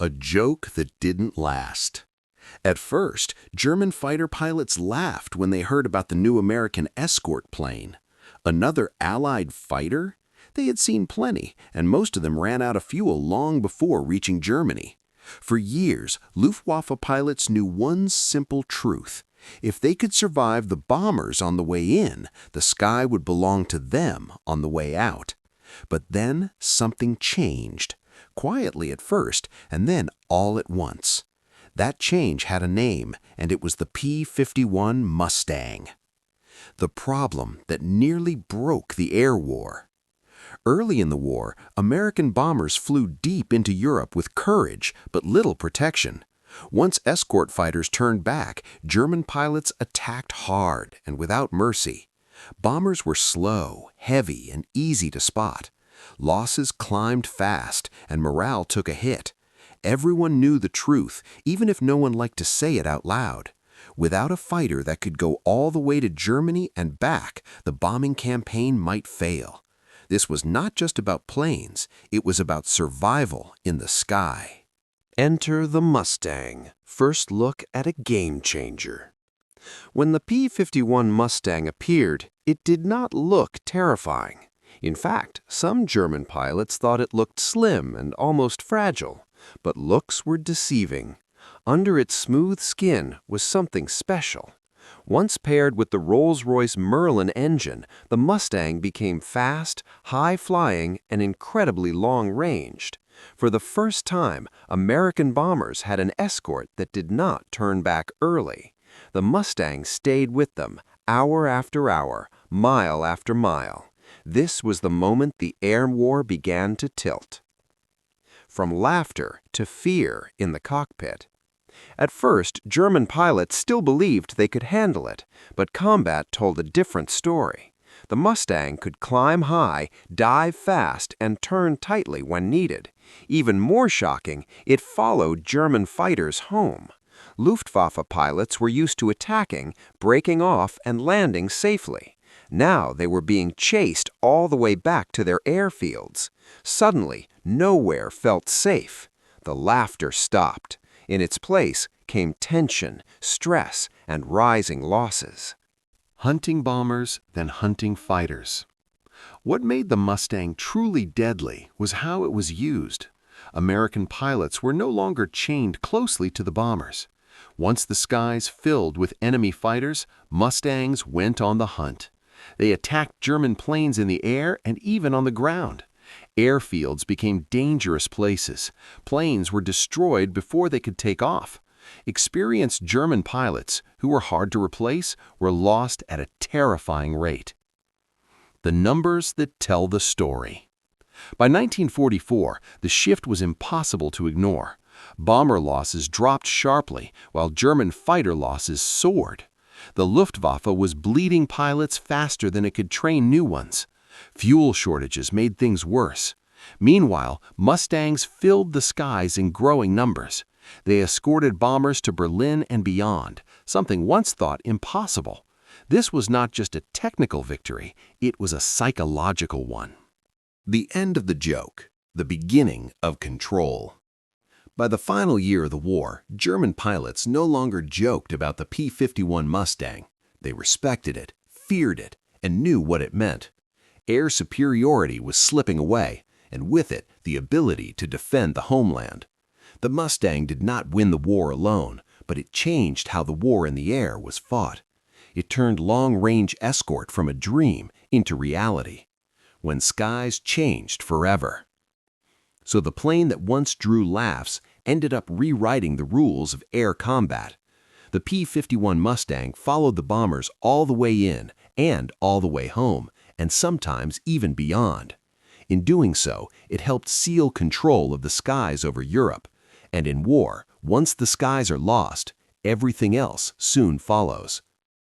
A joke that didn't last. At first, German fighter pilots laughed when they heard about the new American Escort plane. Another Allied fighter? They had seen plenty, and most of them ran out of fuel long before reaching Germany. For years, Luftwaffe pilots knew one simple truth. If they could survive the bombers on the way in, the sky would belong to them on the way out. But then something changed. Quietly at first, and then all at once. That change had a name, and it was the P-51 Mustang. The problem that nearly broke the air war. Early in the war, American bombers flew deep into Europe with courage but little protection. Once escort fighters turned back, German pilots attacked hard and without mercy. Bombers were slow, heavy, and easy to spot. Losses climbed fast, and morale took a hit. Everyone knew the truth, even if no one liked to say it out loud. Without a fighter that could go all the way to Germany and back, the bombing campaign might fail. This was not just about planes, it was about survival in the sky. Enter the Mustang. First look at a game changer. When the P-51 Mustang appeared, it did not look terrifying. In fact, some German pilots thought it looked slim and almost fragile, but looks were deceiving. Under its smooth skin was something special. Once paired with the Rolls-Royce Merlin engine, the Mustang became fast, high-flying, and incredibly long-ranged. For the first time, American bombers had an Escort that did not turn back early. The Mustang stayed with them, hour after hour, mile after mile. This was the moment the air war began to tilt. From laughter to fear in the cockpit. At first, German pilots still believed they could handle it, but combat told a different story. The Mustang could climb high, dive fast, and turn tightly when needed. Even more shocking, it followed German fighters home. Luftwaffe pilots were used to attacking, breaking off, and landing safely. Now they were being chased all the way back to their airfields. Suddenly, nowhere felt safe. The laughter stopped. In its place came tension, stress, and rising losses. Hunting bombers, then hunting fighters. What made the Mustang truly deadly was how it was used. American pilots were no longer chained closely to the bombers. Once the skies filled with enemy fighters, Mustangs went on the hunt. They attacked German planes in the air and even on the ground. Airfields became dangerous places. Planes were destroyed before they could take off. Experienced German pilots, who were hard to replace, were lost at a terrifying rate. The numbers that tell the story. By 1944, the shift was impossible to ignore. Bomber losses dropped sharply, while German fighter losses soared. The Luftwaffe was bleeding pilots faster than it could train new ones. Fuel shortages made things worse. Meanwhile, Mustangs filled the skies in growing numbers. They escorted bombers to Berlin and beyond, something once thought impossible. This was not just a technical victory, it was a psychological one. The end of the joke, the beginning of control. By the final year of the war, German pilots no longer joked about the P-51 Mustang. They respected it, feared it, and knew what it meant. Air superiority was slipping away, and with it, the ability to defend the homeland. The Mustang did not win the war alone, but it changed how the war in the air was fought. It turned long-range escort from a dream into reality. When skies changed forever. So the plane that once drew laughs ended up rewriting the rules of air combat. The P-51 Mustang followed the bombers all the way in and all the way home, and sometimes even beyond. In doing so, it helped seal control of the skies over Europe. And in war, once the skies are lost, everything else soon follows.